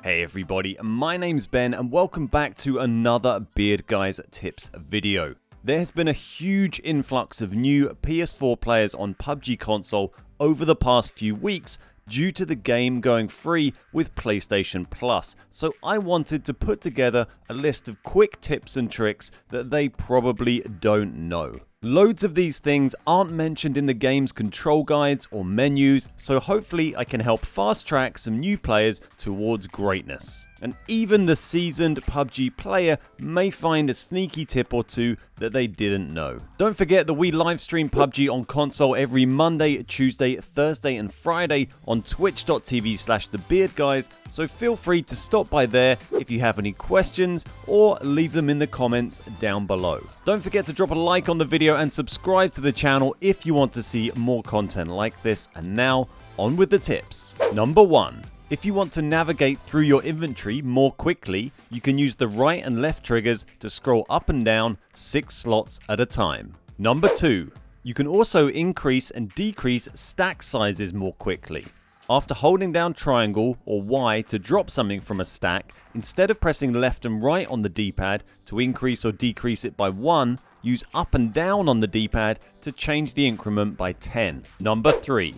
Hey everybody, my name's Ben and welcome back to another Beard Guys Tips video. There has been a huge influx of new PS4 players on PUBG console over the past few weeks due to the game going free with PlayStation Plus, so I wanted to put together a list of quick tips and tricks that they probably don't know. Loads of these things aren't mentioned in the game's control guides or menus, so hopefully I can help fast track some new players towards greatness. And even the seasoned PUBG player may find a sneaky tip or two that they didn't know. Don't forget that we live stream PUBG on console every Monday, Tuesday, Thursday and Friday on twitch.tv/thebeardguys, so feel free to stop by there if you have any questions or leave them in the comments down below. Don't forget to drop a like on the video and subscribe to the channel if you want to see more content like this. And now, on with the tips. Number 1. If you want to navigate through your inventory more quickly, you can use the right and left triggers to scroll up and down 6 slots at a time. Number 2. You can also increase and decrease stack sizes more quickly. After holding down triangle or Y to drop something from a stack, instead of pressing left and right on the D-pad to increase or decrease it by 1, use up and down on the D-pad to change the increment by 10. Number 3.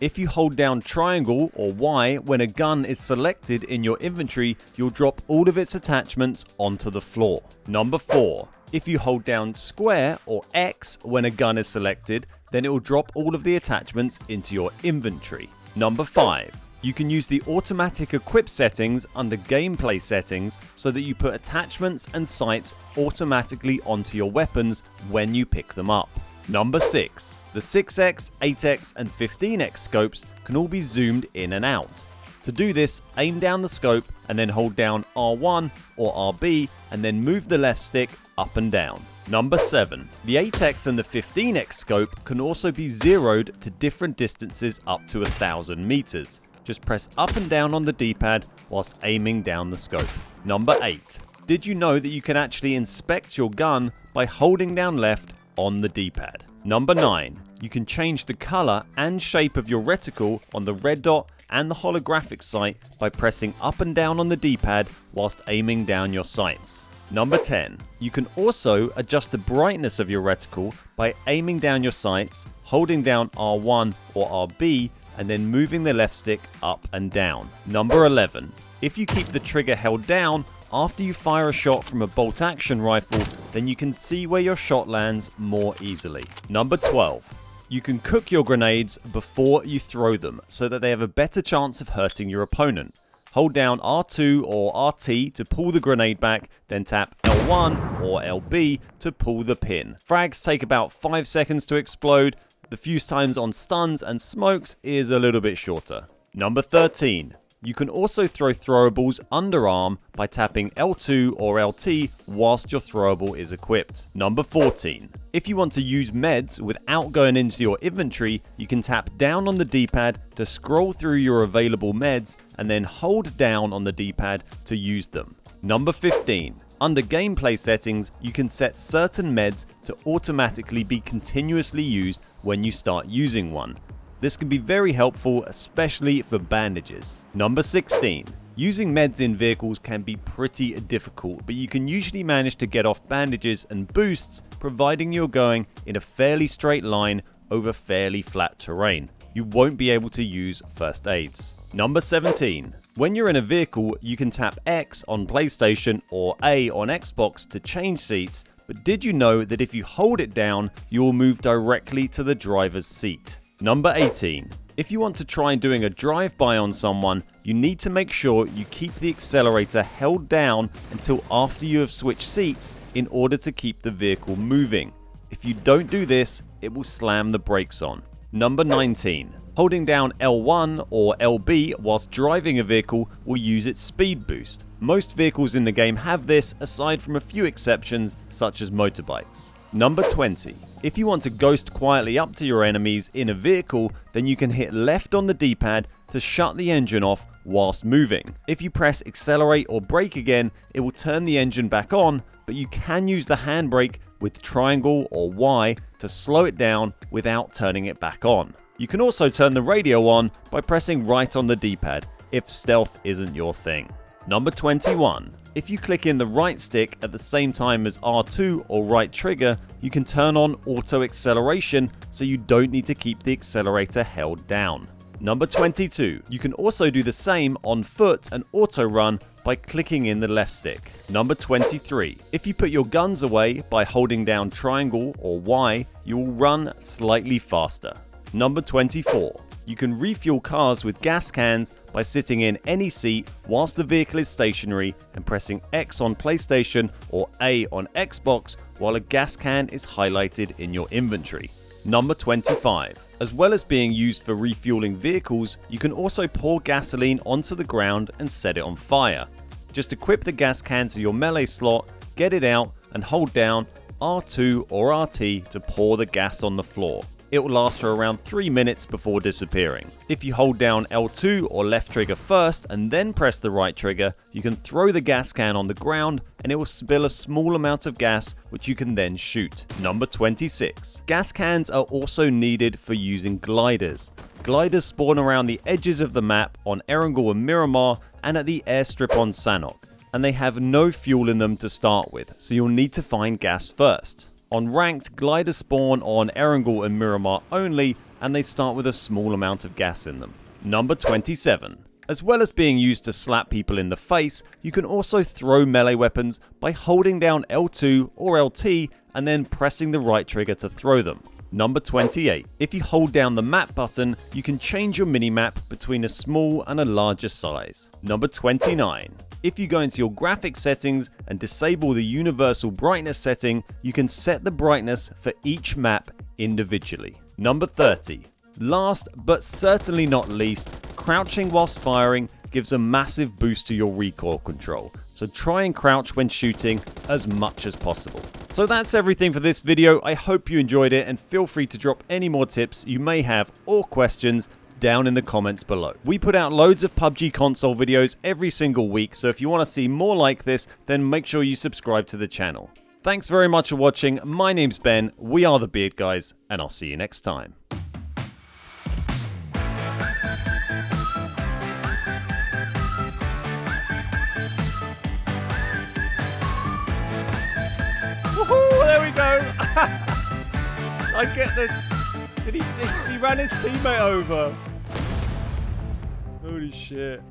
If you hold down triangle or Y when a gun is selected in your inventory, you'll drop all of its attachments onto the floor. Number 4. If you hold down square or X when a gun is selected, then it will drop all of the attachments into your inventory. Number 5. You can use the automatic equip settings under gameplay settings so that you put attachments and sights automatically onto your weapons when you pick them up. Number 6. The 6x, 8x and 15x scopes can all be zoomed in and out. To do this, aim down the scope and then hold down R1 or RB and then move the left stick up and down. Number 7. The 8x and the 15x scope can also be zeroed to different distances up to 1,000 meters. Just press up and down on the D-pad whilst aiming down the scope. Number 8. Did you know that you can actually inspect your gun by holding down left on the D-pad? Number 9. You can change the color and shape of your reticle on the red dot and the holographic sight by pressing up and down on the D-pad whilst aiming down your sights. Number 10. You can also adjust the brightness of your reticle by aiming down your sights, holding down R1 or RB and then moving the left stick up and down. Number 11. If you keep the trigger held down after you fire a shot from a bolt action rifle, then you can see where your shot lands more easily. Number 12. You can cook your grenades before you throw them so that they have a better chance of hurting your opponent. Hold down R2 or RT to pull the grenade back, then tap L1 or LB to pull the pin. Frags take about 5 seconds to explode. The fuse times on stuns and smokes is a little bit shorter. Number 13. You can also throw throwables underarm by tapping L2 or LT whilst your throwable is equipped. Number 14. If you want to use meds without going into your inventory, you can tap down on the D-pad to scroll through your available meds and then hold down on the D-pad to use them. Number 15. Under gameplay settings, you can set certain meds to automatically be continuously used when you start using one. This can be very helpful, especially for bandages. Number 16. Using meds in vehicles can be pretty difficult, but you can usually manage to get off bandages and boosts providing you're going in a fairly straight line over fairly flat terrain. You won't be able to use first aids. Number 17. When you're in a vehicle, you can tap X on PlayStation or A on Xbox to change seats, but did you know that if you hold it down, you will move directly to the driver's seat? Number 18. If you want to try doing a drive-by on someone, you need to make sure you keep the accelerator held down until after you have switched seats in order to keep the vehicle moving. If you don't do this, it will slam the brakes on. Number 19. Holding down L1 or LB whilst driving a vehicle will use its speed boost. Most vehicles in the game have this, aside from a few exceptions such as motorbikes. Number 20. If you want to ghost quietly up to your enemies in a vehicle, then you can hit left on the D-pad to shut the engine off whilst moving. If you press accelerate or brake again, it will turn the engine back on, but you can use the handbrake with triangle or Y to slow it down without turning it back on. You can also turn the radio on by pressing right on the D-pad. if stealth isn't your thing. Number 21. If you click in the right stick at the same time as R2 or right trigger, you can turn on auto acceleration so you don't need to keep the accelerator held down. Number 22. You can also do the same on foot and auto run by clicking in the left stick. Number 23. If you put your guns away by holding down triangle or Y, you will run slightly faster. Number 24. You can refuel cars with gas cans by sitting in any seat whilst the vehicle is stationary and pressing X on PlayStation or A on Xbox while a gas can is highlighted in your inventory. Number 25. As well as being used for refueling vehicles, you can also pour gasoline onto the ground and set it on fire. Just equip the gas can to your melee slot, get it out and hold down R2 or RT to pour the gas on the floor. It will last for around 3 minutes before disappearing. If you hold down L2 or left trigger first and then press the right trigger, you can throw the gas can on the ground and it will spill a small amount of gas which you can then shoot. Number 26. Gas cans are also needed for using gliders. Gliders spawn around the edges of the map on Erangel and Miramar and at the airstrip on Sanhok, and they have no fuel in them to start with, so you'll need to find gas first. On ranked, gliders spawn on Erangel and Miramar only, and they start with a small amount of gas in them. Number 27. As well as being used to slap people in the face, you can also throw melee weapons by holding down L2 or LT and then pressing the right trigger to throw them. Number 28. If you hold down the map button, you can change your minimap between a small and a larger size. Number 29. If you go into your graphics settings and disable the universal brightness setting, you can set the brightness for each map individually. Number 30. Last but certainly not least, crouching whilst firing gives a massive boost to your recoil control, so try and crouch when shooting as much as possible. So that's everything for this video. I hope you enjoyed it and feel free to drop any more tips you may have or questions down in the comments below. We put out loads of PUBG console videos every single week, so if you want to see more like this, then make sure you subscribe to the channel. Thanks very much for watching. My name's Ben, we are the Beard Guys, and I'll see you next time. Woohoo! There we go! I get the... Did he ran his teammate over? Holy shit.